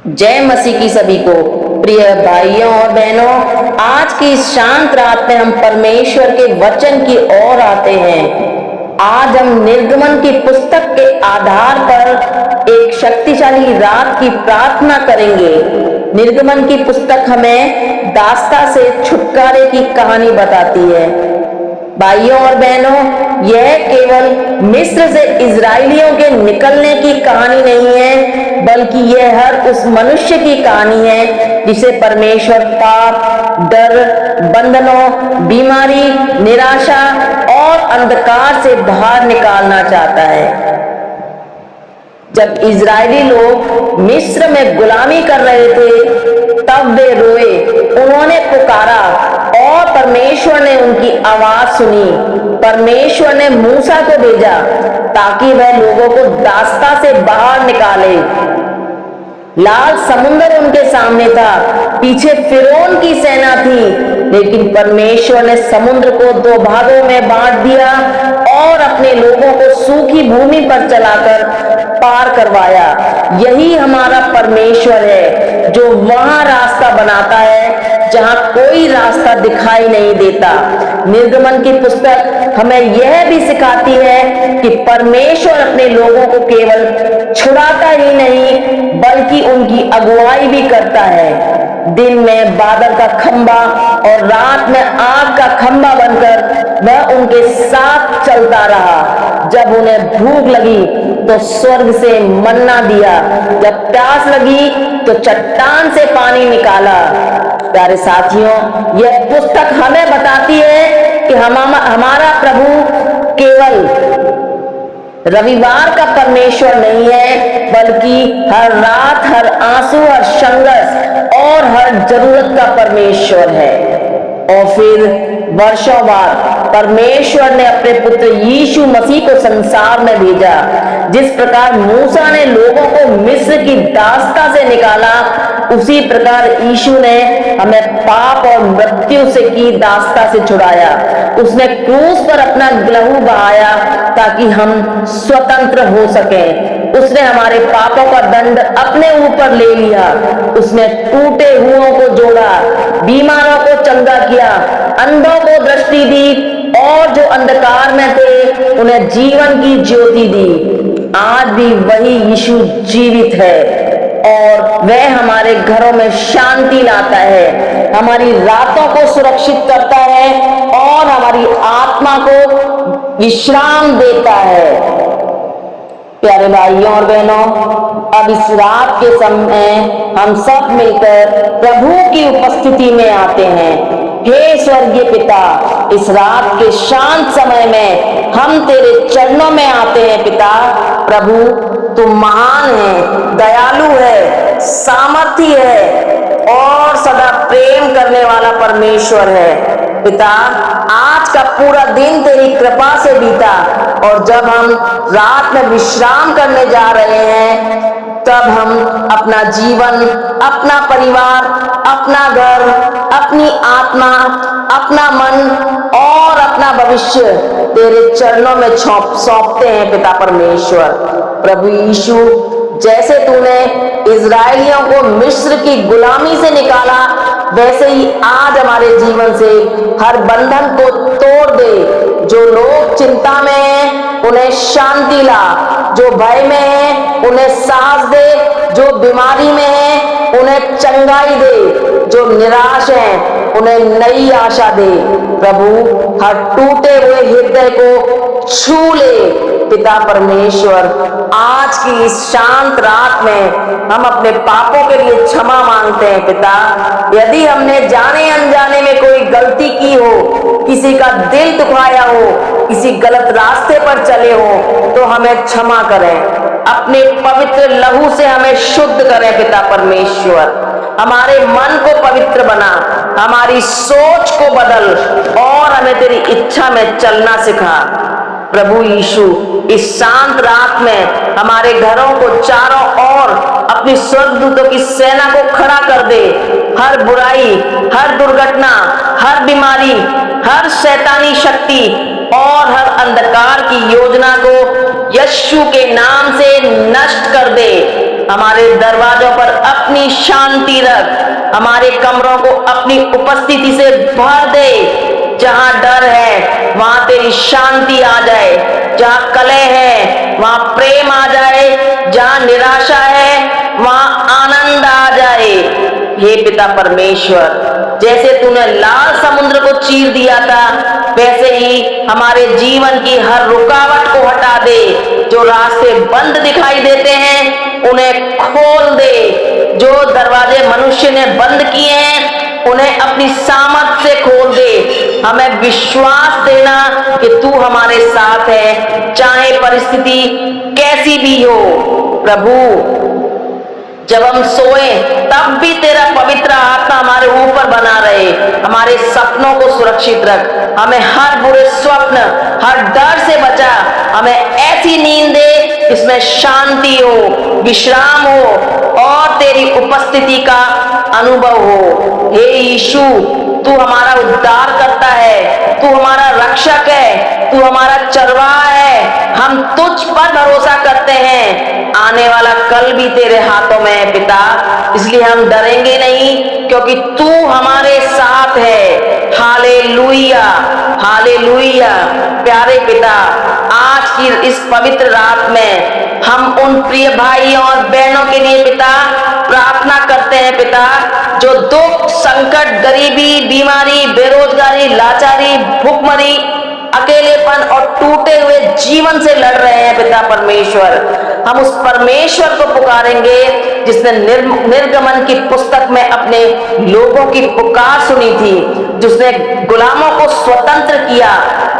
जय मसीह की सभी को। प्रिय भाइयों और बहनों, आज की इस शांत रात में हम परमेश्वर के वचन की ओर आते हैं। आज हम निर्गमन की पुस्तक के आधार पर एक शक्तिशाली रात की प्रार्थना करेंगे। निर्गमन की पुस्तक हमें दास्ता से छुटकारे की कहानी बताती है। भाइयों और बहनों, यह केवल मिस्र से इजरायलियों के निकलने की कहानी नहीं है, बल्कि यह हर उस मनुष्य की कहानी है जिसे परमेश्वर पाप, डर, बंधनों, बीमारी, निराशा और अंधकार से बाहर निकालना चाहता है। जब इजरायली लोग मिस्र में गुलामी कर रहे थे, तब वे रोए, उन्होंने पुकारा और परमेश्वर ने उनकी आवाज सुनी। परमेश्वर ने मूसा को भेजा ताकि वह लोगों को दास्ता से बाहर निकाले। लाल समुद्र उनके सामने था, पीछे फिरौन की सेना थी, लेकिन परमेश्वर ने समुद्र को दो भागों में बांट दिया और अपने लोगों को सूखी भूमि पर चलाकर पार करवाया। यही हमारा परमेश्वर है, जो वहां रास्ता बनाता है जहां कोई रास्ता दिखाई नहीं देता। निर्गमन की पुस्तक हमें यह भी सिखाती है कि परमेश्वर अपने लोगों को केवल छुड़ाता ही नहीं, बल्कि उनकी अगुवाई भी करता है। दिन में बादल का खंबा और रात में आग का खंबा बनकर वह उनके साथ चलता रहा। जब उन्हें भूख लगी तो स्वर्ग से मन्ना दिया, जब प्यास लगी तो चट्टान से पानी निकाला। प्यारे साथियों, यह पुस्तक हमें बताती है कि हमारा प्रभु केवल रविवार का परमेश्वर नहीं है, बल्कि हर रात, हर आंसू, हर संघर्ष और हर जरूरत का परमेश्वर है। और फिर वर्षों बाद परमेश्वर ने अपने पुत्र यीशु मसीह को संसार में भेजा। जिस प्रकार मूसा ने लोगों को मिस्र की दास्ता से निकाला, उसी प्रकार यीशु ने हमें पाप और मृत्यु से की दास्ता से छुड़ाया। उसने क्रूस पर अपना लहू बहाया ताकि हम स्वतंत्र हो सकें। उसने हमारे पापों का दंड अपने ऊपर ले लिया। उसने टूटे हुओं को जोड़ा, बीमारों को चंगा किया, अंधों को दृष्टि दी और जो अंधकार में थे उन्हें जीवन की ज्योति दी। आज भी वही यीशु जीवित है और वह हमारे घरों में शांति लाता है, हमारी रातों को सुरक्षित करता है और हमारी आत्मा को विश्राम देता है। प्यारे भाइयों और बहनों, अब इस रात के समय हम सब मिलकर प्रभु की उपस्थिति में आते हैं। हे स्वर्गीय पिता, इस रात के शांत समय में हम तेरे चरणों में आते हैं। पिता प्रभु, तू महान है, दयालु है, सामर्थी है और सदा प्रेम करने वाला परमेश्वर है। पिता, आज का पूरा दिन तेरी कृपा से बीता और जब हम रात में विश्राम करने जा रहे हैं, तब हम अपना जीवन, अपना परिवार, अपना घर, अपनी आत्मा, अपना मन और अपना भविष्य तेरे चरणों में सौंपते हैं। पिता परमेश्वर, प्रभु यीशु, जैसे तूने इजरायलियों को मिस्र की गुलामी से निकाला, वैसे ही आज हमारे जीवन से हर बंधन को तोड़ दे। जो लोग चिंता में हैं उन्हें शांति ला, जो भय में हैं उन्हें साहस दे, जो बीमारी में हैं उन्हें चंगाई दे, जो निराश हैं उन्हें नई आशा दे। प्रभु, हर टूटे हुए हृदय को छू ले। पिता परमेश्वर, आज की इस शांत रात में हम अपने पापों के लिए क्षमा मांगते हैं। पिता, यदि हमने जाने अनजाने में कोई गलती की हो, किसी का दिल दुखाया हो, किसी गलत रास्ते पर चले हो, तो हमें क्षमा करें। अपने पवित्र लहू से हमें शुद्ध करें। पिता परमेश्वर, हमारे मन को पवित्र बना, हमारी सोच को बदल और हमें तेरी इच्छा में चलना सिखा। प्रभु यीशु, इस शांत रात में हमारे घरों को चारों ओर अपनी स्वर्गदूतों की सेना को खड़ा कर दे। हर बुराई, हर दुर्घटना, हर बीमारी, हर शैतानी शक्ति और हर अंधकार की योजना को यीशु के नाम से नष्ट कर दे। हमारे दरवाजों पर अपनी शांति रख, हमारे कमरों को अपनी उपस्थिति से भर दे। जहां डर है वहां तेरी शांति आ जाए, जहां कलह है वहां प्रेम आ जाए, जहां निराशा है वहां आनंद आ जाए। हे पिता परमेश्वर, जैसे तूने लाल समुद्र को चीर दिया था, वैसे ही हमारे जीवन की हर रुकावट को हटा दे। जो रास्ते बंद दिखाई देते हैं उन्हें खोल दे। जो दरवाजे मनुष्य ने बंद किए हैं उन्हें अपनी सामर्थ से खोल दे। हमें विश्वास देना कि तू हमारे साथ है, चाहे परिस्थिति कैसी भी हो। प्रभु, जब हम सोए तब भी तेरा पवित्र आत्मा हमारे ऊपर बना रहे, हमारे सपनों को सुरक्षित रख, हमें हर बुरे स्वप्न, हर डर से बचा। हमें ऐसी नींद दे इसमें शांति हो, विश्राम हो और तेरी उपस्थिति का अनुभव हो। हे यीशु, तू हमारा उद्धार करता है, तू हमारा रक्षक है, तू हमारा चरवाहा है। हम तुझ पर भरोसा करते हैं। आने वाला कल भी तेरे हाथों में है पिता, इसलिए हम डरेंगे नहीं, क्योंकि तू हमारे साथ है। Hallelujah, hallelujah. प्यारे पिता, आज की इस पवित्र रात में हम उन प्रिय भाइयों और बहनों के लिए पिता प्रार्थना करते हैं पिता, जो दुख, संकट, गरीबी, बीमारी, बेरोजगारी, लाचारी, भूखमरी, अकेलेपन और टूटे हुए जीवन से लड़ रहे हैं पिता परमेश्वर। हम उस परमेश्वर को पुकारेंगे जिसने निर्गमन की पुस्तक में अपने लोगों की पुकार सुनी थी, जिसने गुलामों को स्वतंत्र किया,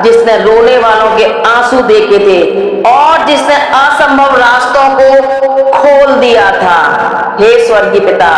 जिसने रोने वालों के आंसू देखे थे और जिसने असंभव रास्तों को खोल दिया था। हे स्वर्गीय पिता,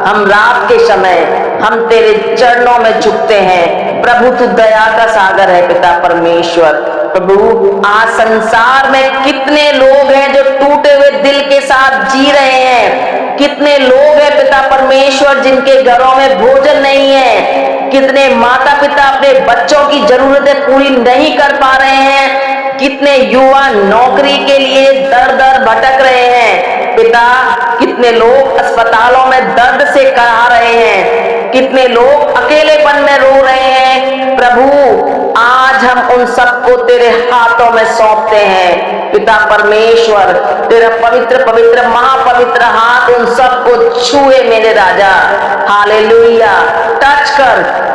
हम रात के समय हम तेरे चरणों में झुकते हैं। प्रभु, तू दया का सागर है पिता परमेश्वर। प्रभु, आज संसार में कितने लोग हैं जो टूटे हुए दिल के साथ जी रहे हैं। कितने लोग हैं पिता परमेश्वर जिनके घरों में भोजन नहीं है। कितने माता पिता अपने बच्चों की जरूरतें पूरी नहीं कर पा रहे हैं। कितने युवा नौकरी के लिए दर दर भटक रहे हैं पिता। कितने लोग अस्पतालों में दर्द से कहा रहे हैं, कितने लोग अकेलेपन में रो रहे हैं। प्रभु, आज हम उन सबको तेरे हाथों में सौंपते हैं पिता परमेश्वर। तेरा पवित्र पवित्र महापवित्र हाथ उन सबको छुए मेरे राजा। हालेलुया।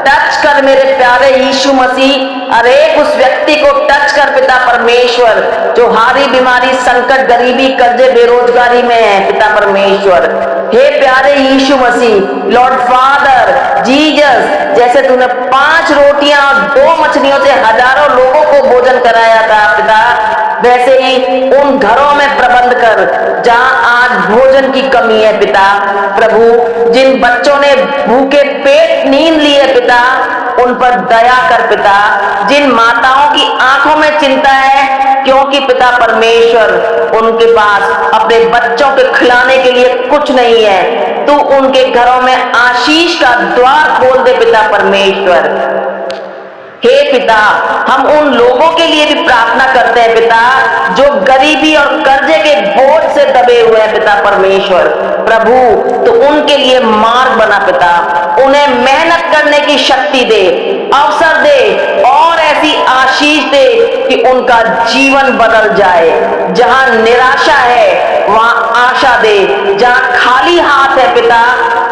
टच कर मेरे प्यारे यीशु मसीह। अरे उस व्यक्ति को टच कर पिता परमेश्वर जो हारी बीमारी, संकट, गरीबी, कर्जे, बेरोजगारी में है पिता परमेश्वर। हे प्यारे यीशु मसीह, लॉर्ड फादर जीसस, जैसे तूने 5 रोटियां और 2 मछलियों से हजारों लोगों को भोजन कराया था पिता, वैसे ही उन घरों में प्रबंध कर जहां आज भोजन की कमी है पिता। प्रभु, जिन बच्चों ने भूखे पेट नींद ली है पिता, उन पर दया कर पिता। जिन माताओं की आंखों में चिंता है क्योंकि पिता परमेश्वर उनके पास अपने बच्चों के खिलाने के लिए कुछ नहीं है, तू उनके घरों में आशीष का द्वार खोल दे पिता परमेश्वर। हे पिता, हम उन लोगों के लिए भी प्रार्थना करते हैं पिता जो गरीबी और कर्जे के बोझ से दबे हुए हैं पिता परमेश्वर। प्रभु, तो उनके लिए मार्ग बना पिता, उन्हें मेहनत करने की शक्ति दे, अवसर दे और ऐसी आशीष दे कि उनका जीवन बदल जाए। जहां निराशा है वहां आशा दे, जहां खाली हाथ है पिता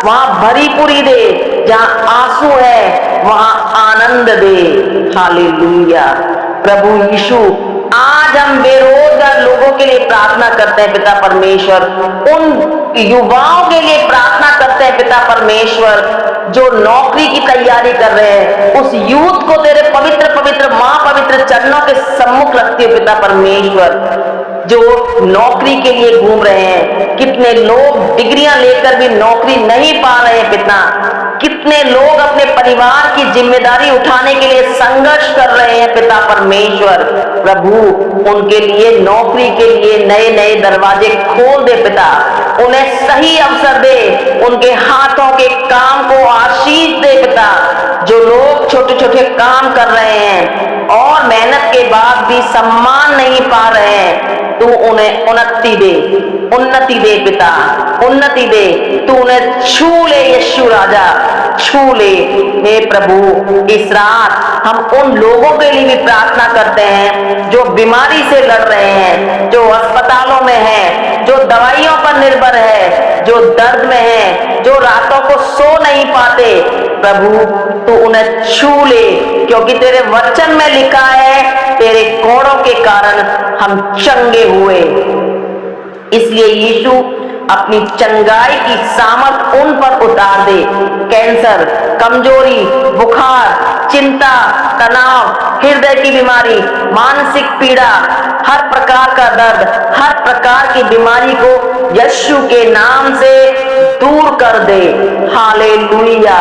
वहां भरी पूरी दे, जहां आंसू है वहां आनंद दे। हालेलुया। प्रभु यीशु, आज हम बेरोजगार लोगों के लिए प्रार्थना करते हैं पिता परमेश्वर। उन युवाओं के लिए प्रार्थना करते हैं पिता परमेश्वर जो नौकरी की तैयारी कर रहे हैं। उस यूथ को तेरे पवित्र पवित्र महापवित्र चरणों के सम्मुख रखते हो पिता परमेश्वर, जो नौकरी के लिए घूम रहे हैं। कितने लोग डिग्रियां लेकर भी नौकरी नहीं पा रहे हैं पिता। कितने लोग अपने परिवार की जिम्मेदारी उठाने के लिए संघर्ष कर रहे हैं पिता परमेश्वर। प्रभु, उनके लिए नौकरी के लिए नए नए दरवाजे खोल दे पिता, उन्हें सही अवसर दे, उनके हाथों के काम को आशीष दे पिता। जो लोग छोटे छोटे काम कर रहे हैं और मेहनत के बाद भी सम्मान नहीं पा रहे हैं, तू उन्हें उन्नति दे पिता, उन्नति दे, तू उन्हें छू ले यीशु राजा, छू ले। हे प्रभु, इस रात हम उन लोगों के लिए भी प्रार्थना करते हैं जो बीमारी से लड़ रहे हैं, जो अस्पतालों में हैं, जो दवाइयों पर निर्भर है, जो दर्द में है, जो रातों को सो नहीं पाते। प्रभु, तू उन्हें छू ले, क्योंकि तेरे वचन में लिखा है तेरे कोड़ों के कारण हम चंगे हुए। इसलिए यीशु अपनी चंगाई की सामर्थ उन पर उतार दे। कैंसर, कमजोरी, बुखार, चिंता, तनाव, हृदय की बीमारी, मानसिक पीड़ा, हर प्रकार का दर्द, हर प्रकार की बीमारी को यीशु के नाम से दूर कर दे। हालेलुया।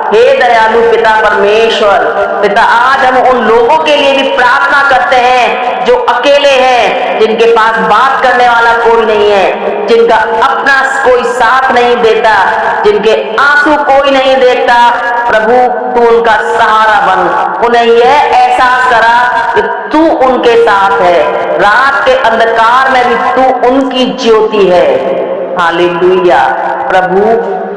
हे दयालु पिता परमेश्वर, पिता आज हम उन लोगों के लिए भी प्रार्थना करते हैं जो अकेले हैं, जिनके पास बात करने वाला कोई नहीं है, जिनका अपना कोई साथ नहीं देता, जिनके आंसू कोई नहीं देखता। प्रभु, तू उनका सहारा बन, उन्हें यह एहसास करा कि तू उनके साथ है, रात के अंधकार में भी तू उनकी ज्योति है। हालेलुया। प्रभु,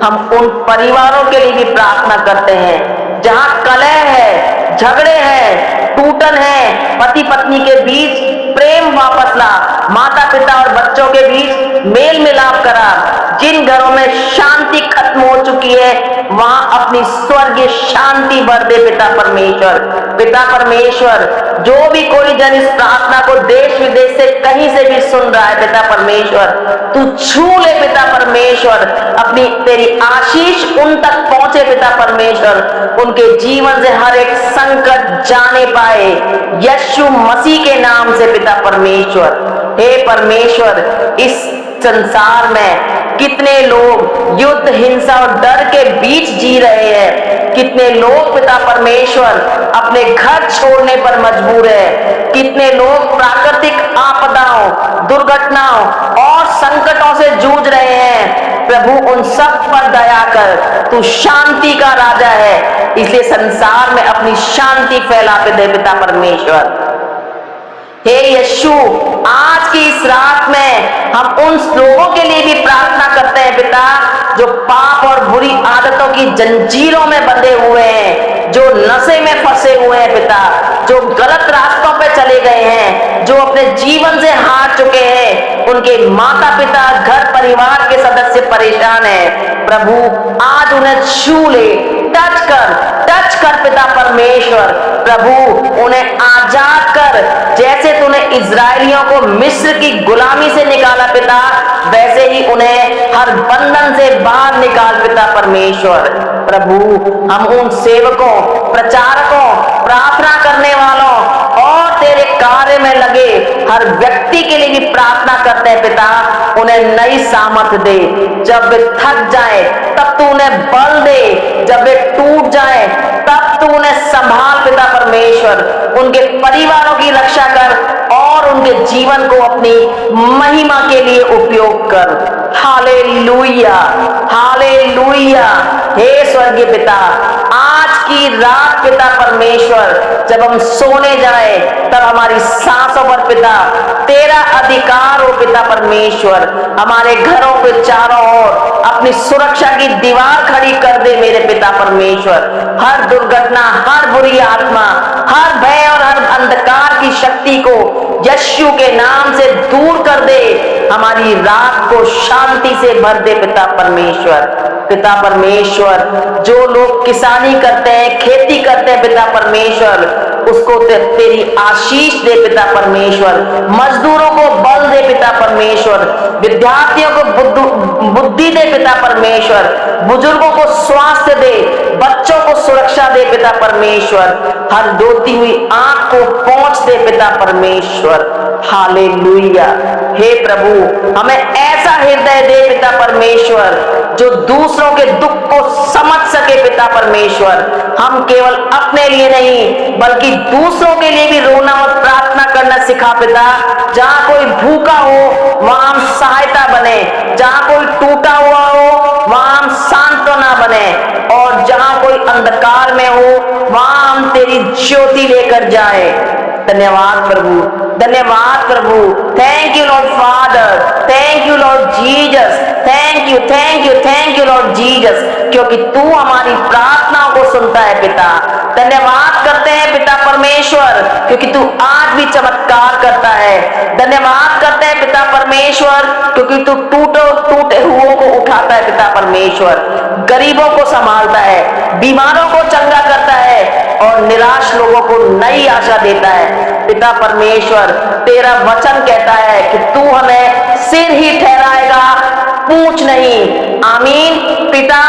हम उन परिवारों के लिए भी प्रार्थना करते हैं जहां कलह है, झगड़े हैं, टूटन है, पति पत्नी के बीच प्रेम वापस ला, माता पिता और बच्चों के बीच मेल मिलाप करा। जिन घरों में शांति खत्म हो चुकी है, वहां अपनी स्वर्गीय शांति भर दे पिता परमेश्वर। पिता परमेश्वर, जो भी कोई जन इस प्रार्थना को देश विदेश से कहीं से भी सुन रहा है, पिता परमेश्वर, तू छू ले पिता परमेश्वर, अपनी तेरी आशीष उन तक पहुंचे पिता परमेश्वर, उनके जीवन से हर एक संकट जाने पाए यीशु मसीह के नाम से पिता परमेश्वर। हे परमेश्वर, इस संसार में कितने लोग युद्ध, हिंसा और डर के बीच जी रहे हैं, कितने लोग पिता परमेश्वर अपने घर छोड़ने पर मजबूर है, कितने लोग प्राकृतिक आपदाओं, दुर्घटनाओं और संकटों से जूझ रहे हैं। प्रभु, उन सब पर दया कर, तू शांति का राजा है, इसलिए संसार में अपनी शांति फैला के दे पिता परमेश्वर। हे यीशु, आज की इस रात में हम उन लोगों के लिए भी प्रार्थना करते हैं पिता, जो पाप और बुरी आदतों की जंजीरों में बंधे हुए हैं, जो नशे में फंसे हुए हैं पिता, जो गलत रास्तों पे चले गए हैं, जो अपने जीवन से हार चुके हैं, उनके माता पिता, घर परिवार के सदस्य परेशान हैं। प्रभु, आज उन्हें छू ले, टच कर पिता परमेश्वर। प्रभु, उन्हें आजाद कर, जैसे तूने इजरायलियों को मिस्र की गुलामी से निकाला पिता, वैसे ही उन्हें हर बंधन से बाहर निकाल पिता परमेश्वर। प्रभु, हम उन सेवकों, प्रचारकों, प्रार्थना करने वालों और तेरे कार्य में लगे हर व्यक्ति के लिए भी प्रार्थना करते हैं पिता, उन्हें नई सामर्थ दे। जब वे थक जाए तब तू उन्हें बल दे, जब वे टूट जाए तब तू उन्हें संभाल पिता परमेश्वर। उनके परिवारों की रक्षा कर और उनके जीवन को अपनी महिमा के लिए उपयोग कर। Hallelujah, hallelujah. हे स्वर्गीय पिता, आज की रात पिता परमेश्वर, जब हम सोने जाए तब हमारी सांसों पर पिता तेरा अधिकार हो पिता परमेश्वर। हमारे घरों के चारों ओर अपनी सुरक्षा की दीवार खड़ी कर दे मेरे पिता परमेश्वर। हर दुर्घटना, हर बुरी आत्मा, हर भय और हर अंधकार की शक्ति को यीशु के नाम से दूर कर दे। हमारी रात को शांति से भर दे पिता परमेश्वर। पिता परमेश्वर, जो लोग किसानी करते हैं, खेती करते हैं पिता परमेश्वर, उसको तेरी आशीष दे पिता परमेश्वर। मजदूरों को बल दे पिता परमेश्वर, विद्यार्थियों को बुद्धि दे पिता परमेश्वर, बुजुर्गों को स्वास्थ्य दे, बच्चों को सुरक्षा दे पिता परमेश्वर। हर डूबती हुई आंख को पहुंच दे पिता परमेश्वर। हालेलुया। हे प्रभु, हमें ऐसा हृदय दे पिता परमेश्वर जो दूसरों के दुख को समझ सके पिता परमेश्वर। हम केवल अपने लिए नहीं बल्कि दूसरों के लिए भी रोना और प्रार्थना करना सिखा पिता। जहां कोई भूखा हो वहां हम सहायता बने, जहां कोई टूटा हुआ हो वहां हम सांत्वना बने, और जहां कोई अंधकार में हो वहां हम तेरी ज्योति लेकर जाए। धन्यवाद प्रभु, धन्यवाद प्रभु। Thank you Lord father, thank you Lord Jesus, thank you, thank you, thank you Lord Jesus, क्योंकि तू हमारी प्रार्थनाओं को सुनता है पिता। धन्यवाद करते हैं पिता परमेश्वर, क्योंकि तू आज भी चमत्कार करता है। धन्यवाद करते हैं पिता परमेश्वर, क्योंकि तू टूटे हुओं को उठाता है पिता परमेश्वर, गरीबों को संभालता है, बीमारों को चंगा करता है और निराश लोगों को नई आशा देता है। पिता परमेश्वर, तेरा वचन कहता है कि तू हमें सिर ही ठहराएगा, पूंछ नहीं। आमीन। पिता,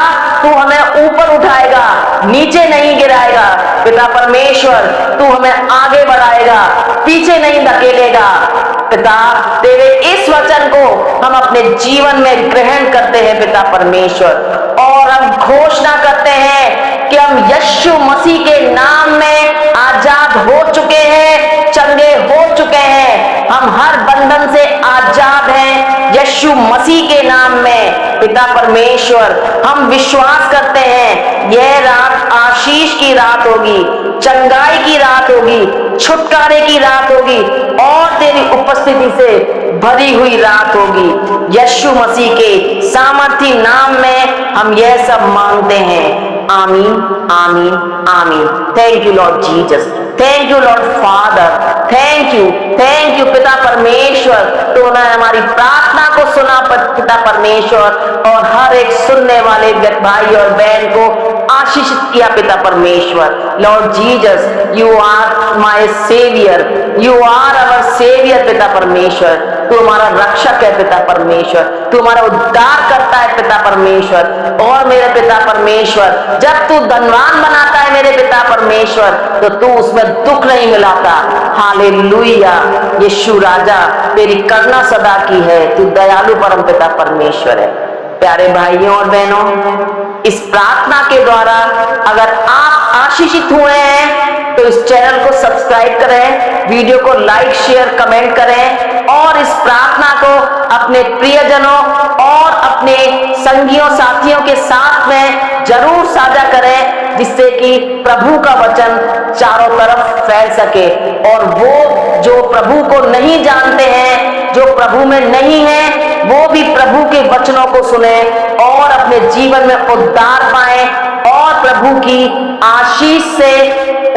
तू हमें ऊपर उठाएगा, नीचे नहीं गिराएगा। पिता परमेश्वर, तू हमें आगे बढ़ाएगा, पीछे नहीं धकेलेगा। पिता, तेरे इस वचन को हम अपने जीवन में ग्रहण करते हैं पिता परमेश्वर, और हम घोषणा करते हैं कि हम यीशु मसीह के नाम में आजाद हो चुके हैं, चंगे हो चुके हैं। हम हर बंधन से आजाद हैं यीशु मसीह के नाम में। पिता परमेश्वर, हम विश्वास करते हैं यह रात आशीष की रात होगी, चंगाई की रात होगी, छुटकारे की रात होगी और तेरी उपस्थिति से भरी हुई रात होगी। यीशु मसीह के सामर्थी नाम में हम यह सब मांगते हैं। आमीन, आमीन, आमीन। Thank you Lord Jesus, thank you Lord father, thank you पिता परमेश्वर। तूने हमारी प्रार्थना को सुना पिता परमेश्वर, और हर एक सुनने वाले भाई और बहन को आशीषित किया पिता परमेश्वर। Lord Jesus, you are my saviour, you are our saviour पिता परमेश्वर। तू हमारा रक्षक है पिता परमेश्वर, तू हमारा उद्धार करता है पिता परमेश्वर। और मेरे पिता परमेश्वर, जब तू धनवान बनाता है मेरे पिता परमेश्वर, तो तू उसमें दुख नहीं मिलाता। हालेलुया। यीशु राजा, तेरी करुणा सदा की है, तू दयालु परम पिता परमेश्वर है। प्यारे भाइयों और बहनों, इस प्रार्थना के द्वारा अगर आप आशीषित हुए हैं तो इस चैनल को सब्सक्राइब करें, वीडियो को लाइक, शेयर, कमेंट करें और इस प्रार्थना को अपने प्रियजनों और अपने संगियों साथियों के साथ में जरूर साझा करें, जिससे कि प्रभु का वचन चारों तरफ फैल सके और वो जो प्रभु को नहीं जानते हैं, जो प्रभु में नहीं है, वो भी प्रभु के वचनों को सुने और अपने जीवन में उद्धार पाए और प्रभु की आशीष से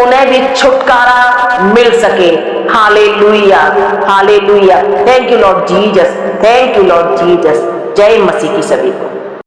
उन्हें भी छुटकारा मिल सके। Hallelujah, hallelujah. Thank you Lord Jesus, thank you Lord Jesus. जय मसीह की सभी को।